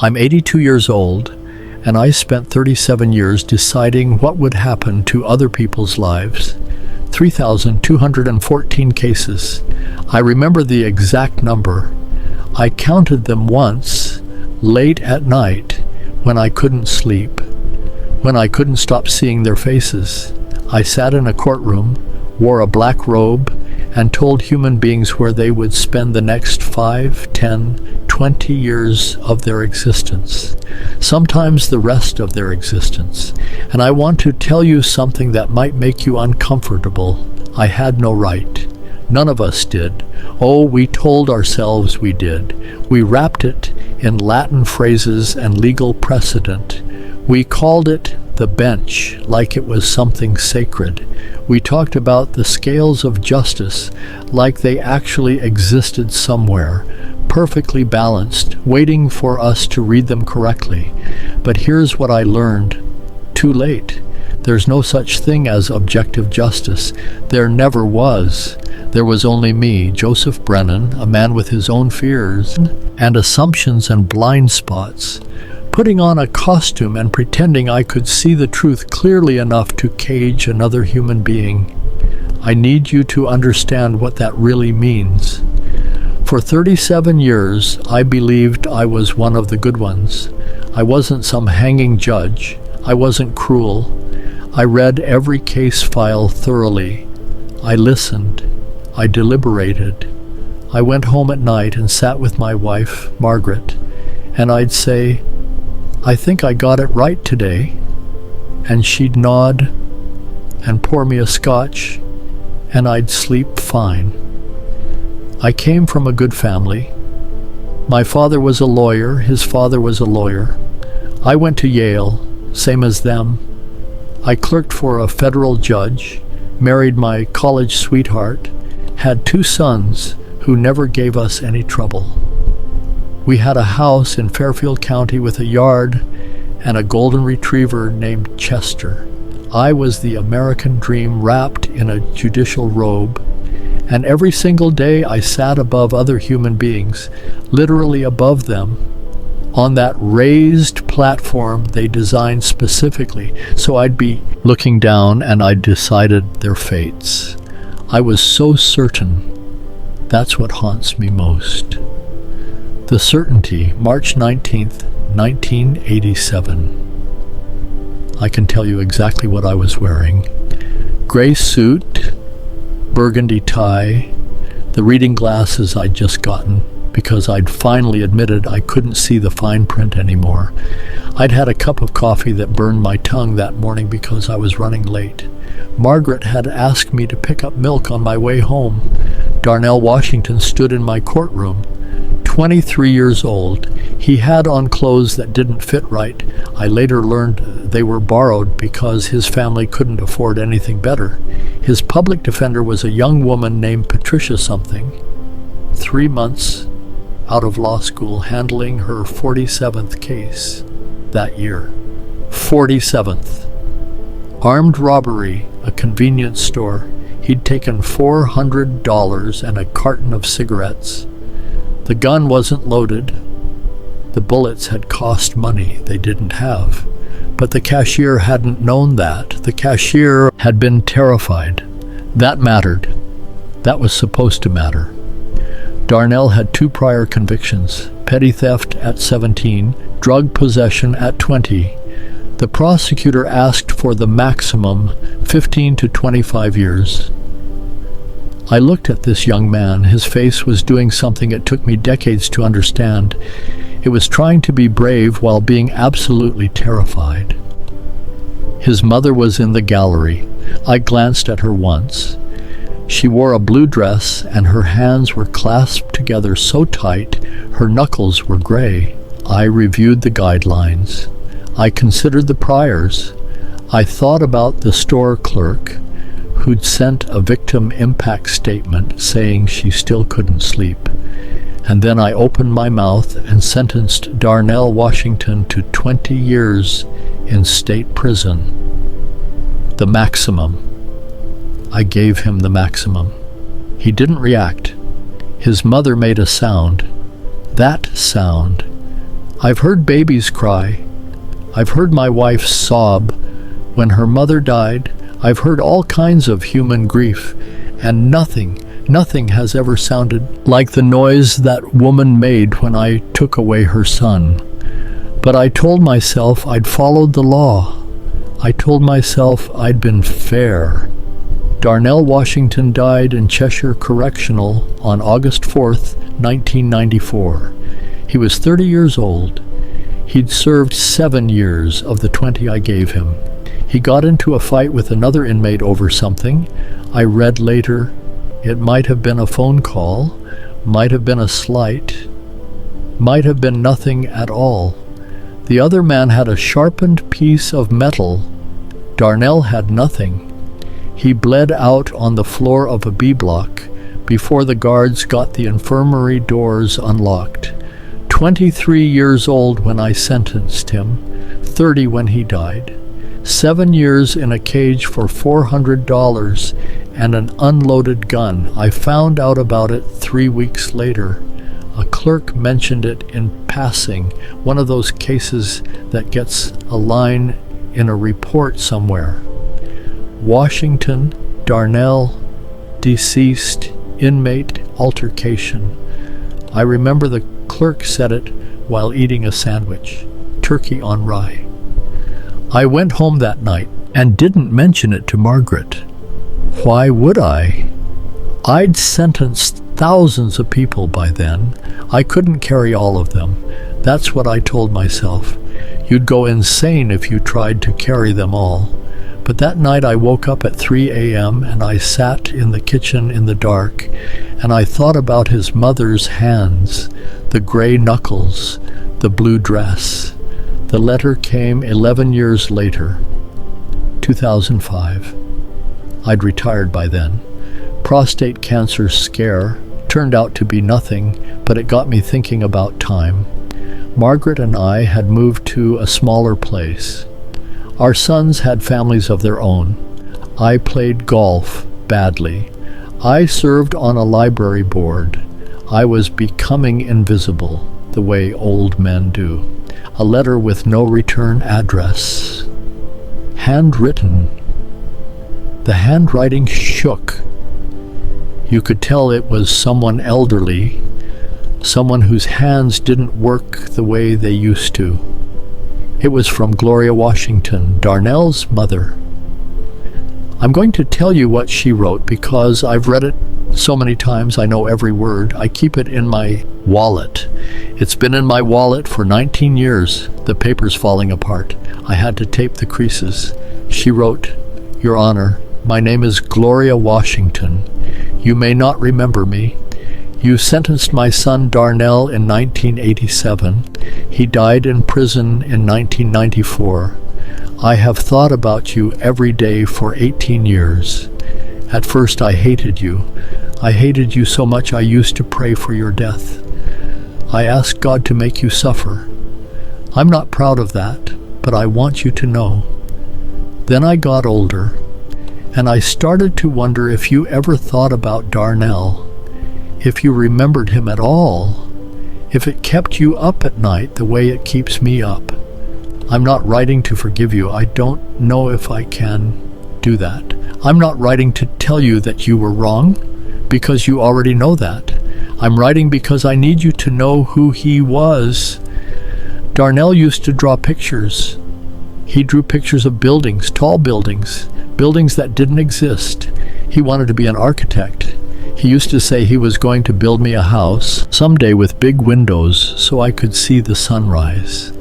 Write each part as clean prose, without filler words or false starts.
I'm 82 years old, and I spent 37 years deciding what would happen to other people's lives. 3,214 cases. I remember the exact number. I counted them once, late at night, when I couldn't sleep, when I couldn't stop seeing their faces. I sat in a courtroom, wore a black robe, and told human beings where they would spend the next 5, 10, 20 years of their existence, sometimes the rest of their existence. And I want to tell you something that might make you uncomfortable. I had no right. None of us did. Oh, we told ourselves we did. We wrapped it in Latin phrases and legal precedent. We called it the bench, like it was something sacred. We talked about the scales of justice like they actually existed somewhere, perfectly balanced, waiting for us to read them correctly. But here's what I learned. Too late. There's no such thing as objective justice. There never was. There was only me, Joseph Brennan, a man with his own fears and assumptions and blind spots, putting on a costume and pretending I could see the truth clearly enough to cage another human being. I need you to understand what that really means. For 37 years, I believed I was one of the good ones. I wasn't some hanging judge. I wasn't cruel. I read every case file thoroughly. I listened. I deliberated. I went home at night and sat with my wife, Margaret, and I'd say, "I think I got it right today." And she'd nod and pour me a scotch, and I'd sleep fine. I came from a good family. My father was a lawyer, his father was a lawyer. I went to Yale, same as them. I clerked for a federal judge, married my college sweetheart, had 2 sons who never gave us any trouble. We had a house in Fairfield County with a yard and a golden retriever named Chester. I was the American dream wrapped in a judicial robe, and every single day I sat above other human beings, literally above them, on that raised platform they designed specifically so I'd be looking down and I'd decided their fates. I was so certain. That's what haunts me most. The certainty, March 19th, 1987. I can tell you exactly what I was wearing. Gray suit, burgundy tie, the reading glasses I'd just gotten because I'd finally admitted I couldn't see the fine print anymore. I'd had a cup of coffee that burned my tongue that morning because I was running late. Margaret had asked me to pick up milk on my way home. Darnell Washington stood in my courtroom. 23 years old. He had on clothes that didn't fit right. I later learned they were borrowed because his family couldn't afford anything better. His public defender was a young woman named Patricia something, 3 months out of law school, handling her 47th case that year. 47th. Armed robbery, a convenience store. He'd taken $400 and a carton of cigarettes. The gun wasn't loaded. The bullets had cost money they didn't have. But the cashier hadn't known that. The cashier had been terrified. That mattered. That was supposed to matter. Darnell had 2 prior convictions, petty theft at 17, drug possession at 20. The prosecutor asked for the maximum, 15 to 25 years. I looked at this young man. His face was doing something it took me decades to understand. It was trying to be brave while being absolutely terrified. His mother was in the gallery. I glanced at her once. She wore a blue dress, and her hands were clasped together so tight, her knuckles were gray. I reviewed the guidelines. I considered the priors. I thought about the store clerk who'd sent a victim impact statement saying she still couldn't sleep. And then I opened my mouth and sentenced Darnell Washington to 20 years in state prison. The maximum. I gave him the maximum. He didn't react. His mother made a sound. That sound. I've heard babies cry. I've heard my wife sob when her mother died. I've heard all kinds of human grief, and nothing has ever sounded like the noise that woman made when I took away her son. But I told myself I'd followed the law. I told myself I'd been fair. Darnell Washington died in Cheshire Correctional on August 4th, 1994. He was 30 years old. He'd served 7 years of the 20 I gave him. He got into a fight with another inmate over something. I read later it might have been a phone call, might have been a slight, might have been nothing at all. The other man had a sharpened piece of metal. Darnell had nothing. He bled out on the floor of a B block before the guards got the infirmary doors unlocked. 23 years old when I sentenced him, 30 when he died. 7 years in a cage for $400 and an unloaded gun. I found out about it 3 weeks later. A clerk mentioned it in passing, one of those cases that gets a line in a report somewhere. Washington, Darnell, deceased, inmate, altercation. I remember the clerk said it while eating a sandwich, turkey on rye. I went home that night and didn't mention it to Margaret. Why would I? I'd sentenced thousands of people by then. I couldn't carry all of them. That's what I told myself. You'd go insane if you tried to carry them all. But that night I woke up at 3 a.m. and I sat in the kitchen in the dark, and I thought about his mother's hands, the gray knuckles, the blue dress. The letter came 11 years later, 2005. I'd retired by then. Prostate cancer scare turned out to be nothing, but it got me thinking about time. Margaret and I had moved to a smaller place. Our sons had families of their own. I played golf badly. I served on a library board. I was becoming invisible, the way old men do. A letter with no return address. Handwritten. The handwriting shook. You could tell it was someone elderly, someone whose hands didn't work the way they used to. It was from Gloria Washington, Darnell's mother. I'm going to tell you what she wrote because I've read it so many times I know every word. I keep it in my wallet. It's been in my wallet for 19 years. The paper's falling apart. I had to tape the creases. She wrote, "Your Honor, my name is Gloria Washington. You may not remember me. You sentenced my son Darnell in 1987. He died in prison in 1994. I have thought about you every day for 18 years. At first I hated you. I hated you so much I used to pray for your death. I asked God to make you suffer. I'm not proud of that, but I want you to know. Then I got older, and I started to wonder if you ever thought about Darnell, if you remembered him at all, if it kept you up at night the way it keeps me up. I'm not writing to forgive you. I don't know if I can do that. I'm not writing to tell you that you were wrong, because you already know that. I'm writing because I need you to know who he was. Darnell used to draw pictures. He drew pictures of buildings, tall buildings, buildings that didn't exist. He wanted to be an architect. He used to say he was going to build me a house someday with big windows so I could see the sunrise.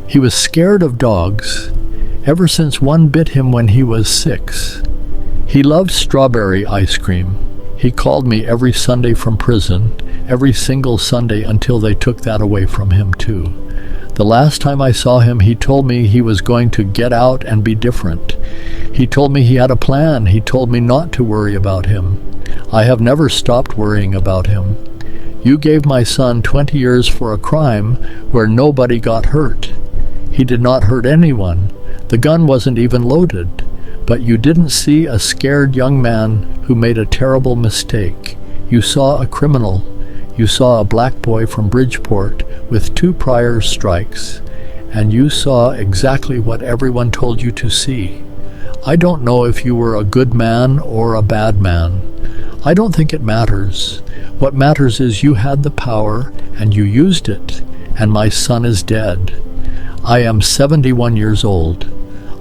He was scared of dogs ever since one bit him when he was 6. He loved strawberry ice cream. He called me every Sunday from prison, every single Sunday until they took that away from him too. The last time I saw him, he told me he was going to get out and be different. He told me he had a plan. He told me not to worry about him. I have never stopped worrying about him. You gave my son 20 years for a crime where nobody got hurt. He did not hurt anyone. The gun wasn't even loaded. But you didn't see a scared young man who made a terrible mistake. You saw a criminal. You saw a black boy from Bridgeport with 2 prior strikes, and you saw exactly what everyone told you to see. I don't know if you were a good man or a bad man. I don't think it matters. What matters is you had the power and you used it, and my son is dead. I am 71 years old.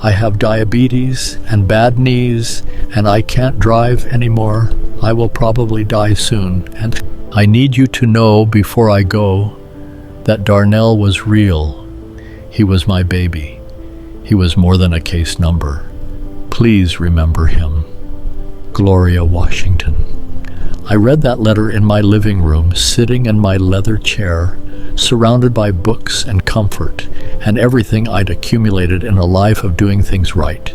I have diabetes and bad knees, and I can't drive anymore. I will probably die soon, and I need you to know before I go that Darnell was real. He was my baby. He was more than a case number. Please remember him. Gloria Washington. I read that letter in my living room, sitting in my leather chair, surrounded by books and comfort and everything I'd accumulated in a life of doing things right.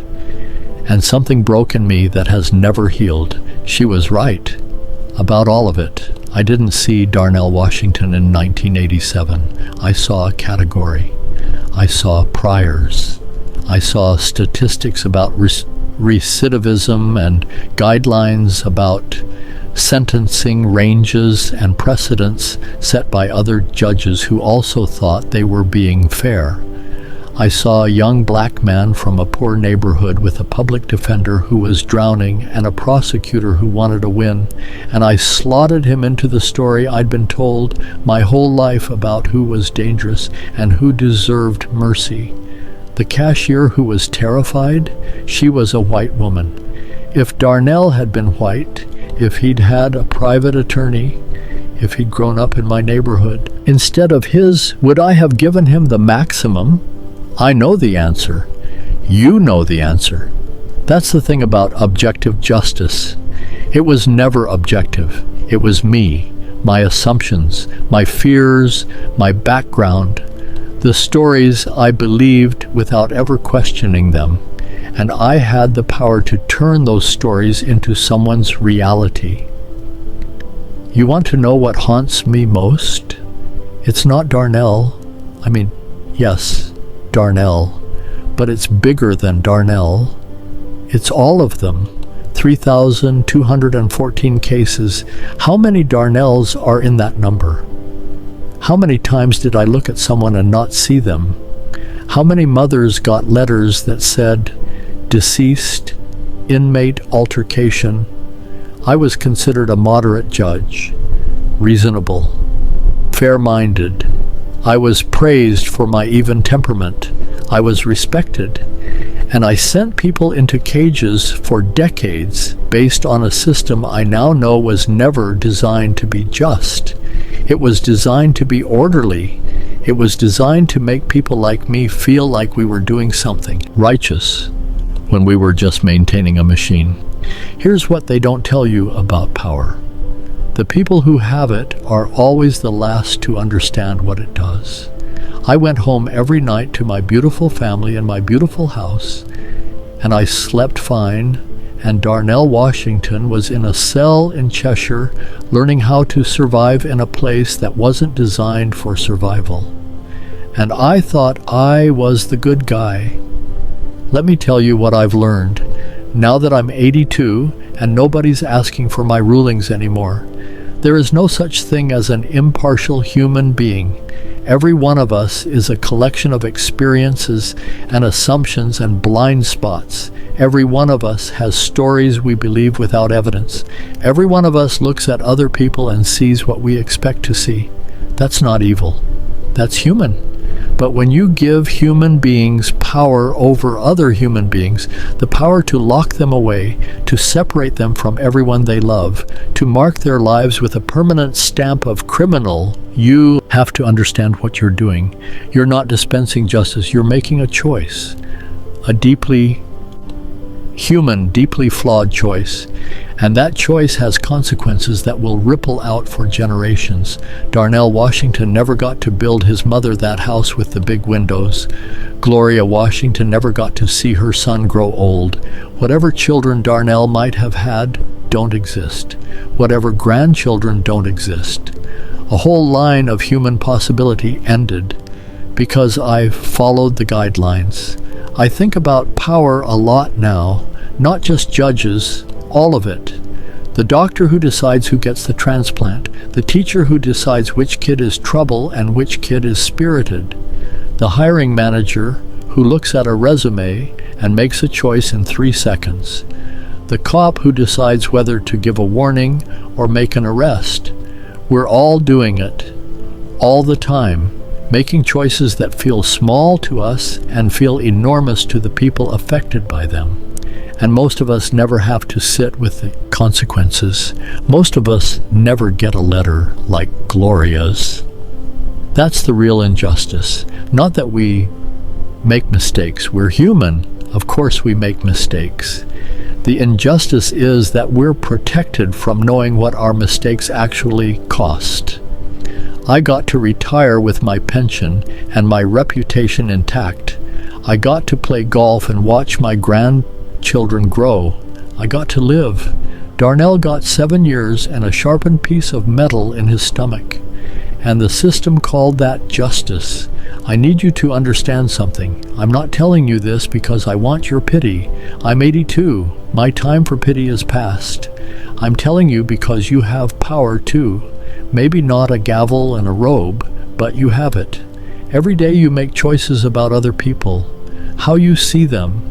And something broke in me that has never healed. She was right about all of it. I didn't see Darnell Washington in 1987. I saw a category. I saw priors. I saw statistics about recidivism and guidelines about sentencing ranges and precedents set by other judges who also thought they were being fair. I saw a young black man from a poor neighborhood with a public defender who was drowning and a prosecutor who wanted a win, and I slotted him into the story I'd been told my whole life about who was dangerous and who deserved mercy. The cashier who was terrified, she was a white woman. If Darnell had been white, if he'd had a private attorney, if he'd grown up in my neighborhood, instead of his, would I have given him the maximum? I know the answer. You know the answer. That's the thing about objective justice. It was never objective. It was me, my assumptions, my fears, my background, the stories I believed without ever questioning them. And I had the power to turn those stories into someone's reality. You want to know what haunts me most? It's not Darnell. Yes, Darnell, but it's bigger than Darnell. It's all of them. 3,214 cases. How many Darnells are in that number? How many times did I look at someone and not see them? How many mothers got letters that said, deceased, inmate altercation? I was considered a moderate judge, reasonable, fair-minded. I was praised for my even temperament. I was respected. And I sent people into cages for decades based on a system I now know was never designed to be just. It was designed to be orderly. It was designed to make people like me feel like we were doing something righteous when we were just maintaining a machine. Here's what they don't tell you about power. The people who have it are always the last to understand what it does. I went home every night to my beautiful family in my beautiful house, and I slept fine, and Darnell Washington was in a cell in Cheshire learning how to survive in a place that wasn't designed for survival. And I thought I was the good guy. Let me tell you what I've learned. Now that I'm 82 and nobody's asking for my rulings anymore, there is no such thing as an impartial human being. Every one of us is a collection of experiences and assumptions and blind spots. Every one of us has stories we believe without evidence. Every one of us looks at other people and sees what we expect to see. That's not evil. That's human. But when you give human beings power over other human beings, the power to lock them away, to separate them from everyone they love, to mark their lives with a permanent stamp of criminal, you have to understand what you're doing. You're not dispensing justice. You're making a choice, a deeply human, deeply flawed choice. And that choice has consequences that will ripple out for generations. Darnell Washington never got to build his mother that house with the big windows. Gloria Washington never got to see her son grow old. Whatever children Darnell might have had don't exist. Whatever grandchildren don't exist. A whole line of human possibility ended because I followed the guidelines. I think about power a lot now, not just judges, all of it. The doctor who decides who gets the transplant, the teacher who decides which kid is trouble and which kid is spirited, the hiring manager who looks at a resume and makes a choice in 3 seconds, the cop who decides whether to give a warning or make an arrest. We're all doing it, all the time, making choices that feel small to us and feel enormous to the people affected by them. And most of us never have to sit with the consequences. Most of us never get a letter like Gloria's. That's the real injustice. Not that we make mistakes. We're human. Of course we make mistakes. The injustice is that we're protected from knowing what our mistakes actually cost. I got to retire with my pension and my reputation intact. I got to play golf and watch my grandchildren grow. I got to live. Darnell got 7 years and a sharpened piece of metal in his stomach. And the system called that justice. I need you to understand something. I'm not telling you this because I want your pity. I'm 82. My time for pity is past. I'm telling you because you have power too. Maybe not a gavel and a robe, but you have it. Every day you make choices about other people, how you see them,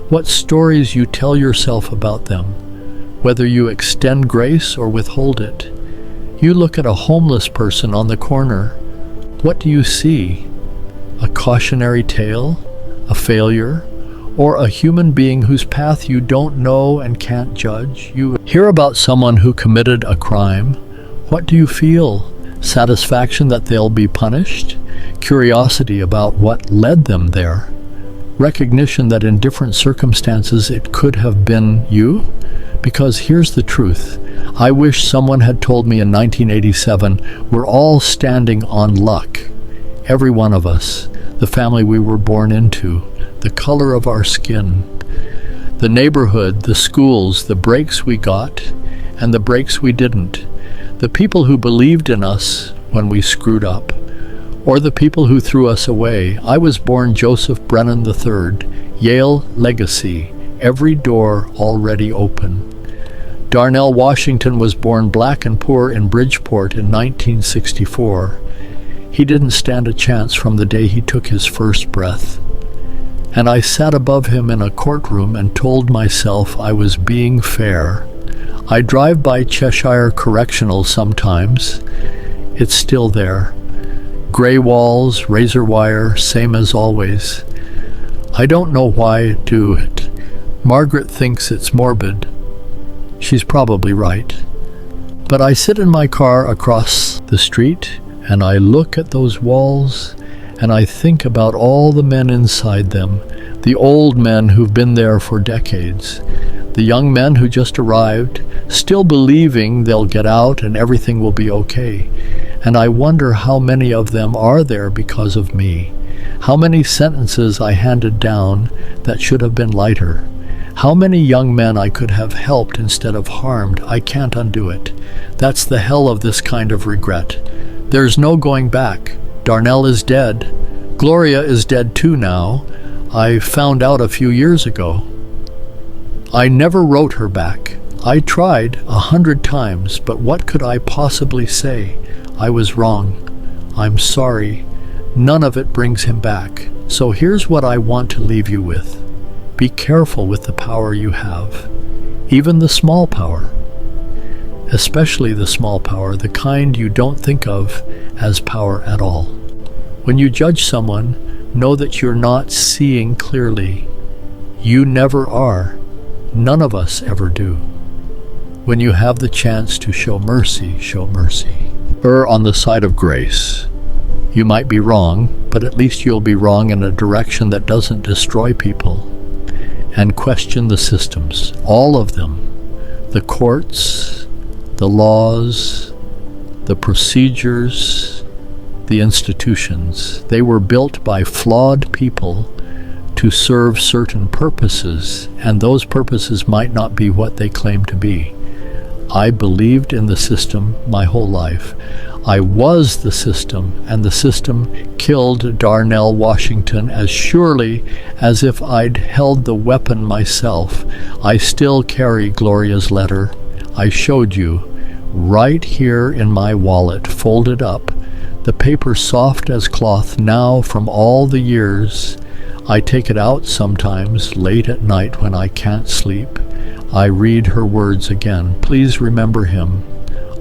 what stories you tell yourself about them, whether you extend grace or withhold it. You look at a homeless person on the corner. What do you see? A cautionary tale? A failure? Or a human being whose path you don't know and can't judge? You hear about someone who committed a crime. What do you feel? Satisfaction that they'll be punished? Curiosity about what led them there? Recognition that in different circumstances it could have been you? Because here's the truth. I wish someone had told me in 1987, we're all standing on luck. Every one of us, the family we were born into, the color of our skin, the neighborhood, the schools, the breaks we got, and the breaks we didn't, the people who believed in us when we screwed up, or the people who threw us away. I was born Joseph Brennan III, Yale legacy, every door already open. Darnell Washington was born black and poor in Bridgeport in 1964. He didn't stand a chance from the day he took his first breath. And I sat above him in a courtroom and told myself I was being fair. I drive by Cheshire Correctional sometimes. It's still there. Gray walls, razor wire, same as always. I don't know why I do it. Margaret thinks it's morbid. She's probably right. But I sit in my car across the street and I look at those walls and I think about all the men inside them, the old men who've been there for decades, the young men who just arrived, still believing they'll get out and everything will be okay. And I wonder how many of them are there because of me. How many sentences I handed down that should have been lighter. How many young men I could have helped instead of harmed. I can't undo it. That's the hell of this kind of regret. There's no going back. Darnell is dead. Gloria is dead too now. I found out a few years ago. I never wrote her back. I tried 100 times, but what could I possibly say? I was wrong. I'm sorry. None of it brings him back. So here's what I want to leave you with. Be careful with the power you have, even the small power, especially the small power, the kind you don't think of as power at all. When you judge someone, know that you're not seeing clearly. You never are. None of us ever do. When you have the chance to show mercy, show mercy. Err on the side of grace. You might be wrong, but at least you'll be wrong in a direction that doesn't destroy people. And question the systems, all of them, the courts, the laws, the procedures, the institutions. They were built by flawed people to serve certain purposes, and those purposes might not be what they claim to be. I believed in the system my whole life. I was the system, and the system killed Darnell Washington as surely as if I'd held the weapon myself. I still carry Gloria's letter. I showed you, right here in my wallet, folded up, the paper soft as cloth now from all the years. I take it out sometimes, late at night when I can't sleep. I read her words again. Please remember him.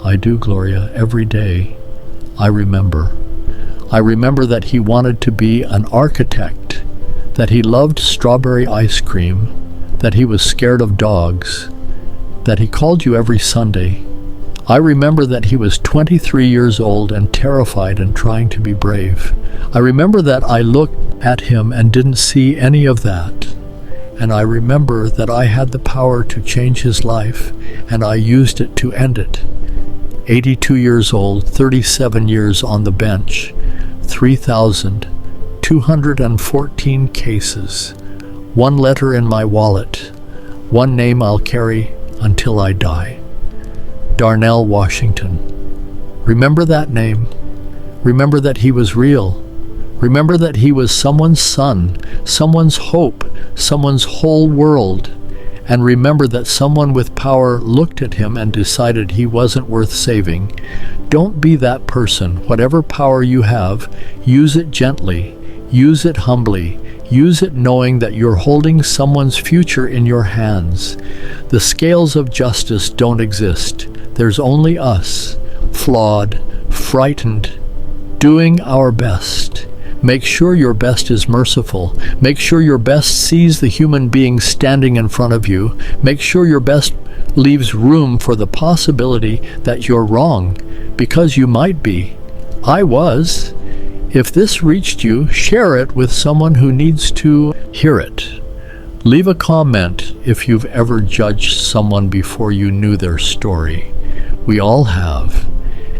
I do, Gloria, every day. I remember. I remember that he wanted to be an architect, that he loved strawberry ice cream, that he was scared of dogs, that he called you every Sunday. I remember that he was 23 years old and terrified and trying to be brave. I remember that I looked at him and didn't see any of that. And I remember that I had the power to change his life, and I used it to end it. 82 years old, 37 years on the bench, 3,214 cases, one letter in my wallet, one name I'll carry until I die. Darnell Washington. Remember that name. Remember that he was real. Remember that he was someone's son, someone's hope, someone's whole world. And remember that someone with power looked at him and decided he wasn't worth saving. Don't be that person. Whatever power you have, use it gently, use it humbly, use it knowing that you're holding someone's future in your hands. The scales of justice don't exist. There's only us, flawed, frightened, doing our best. Make sure your best is merciful. Make sure your best sees the human being standing in front of you. Make sure your best leaves room for the possibility that you're wrong, because you might be. I was. If this reached you, share it with someone who needs to hear it. Leave a comment if you've ever judged someone before you knew their story. We all have.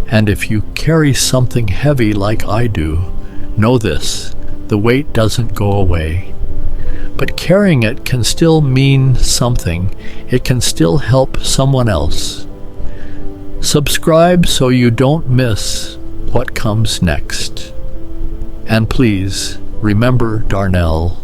And if you carry something heavy like I do, know this, the weight doesn't go away. But carrying it can still mean something. It can still help someone else. Subscribe so you don't miss what comes next. And please, remember Darnell.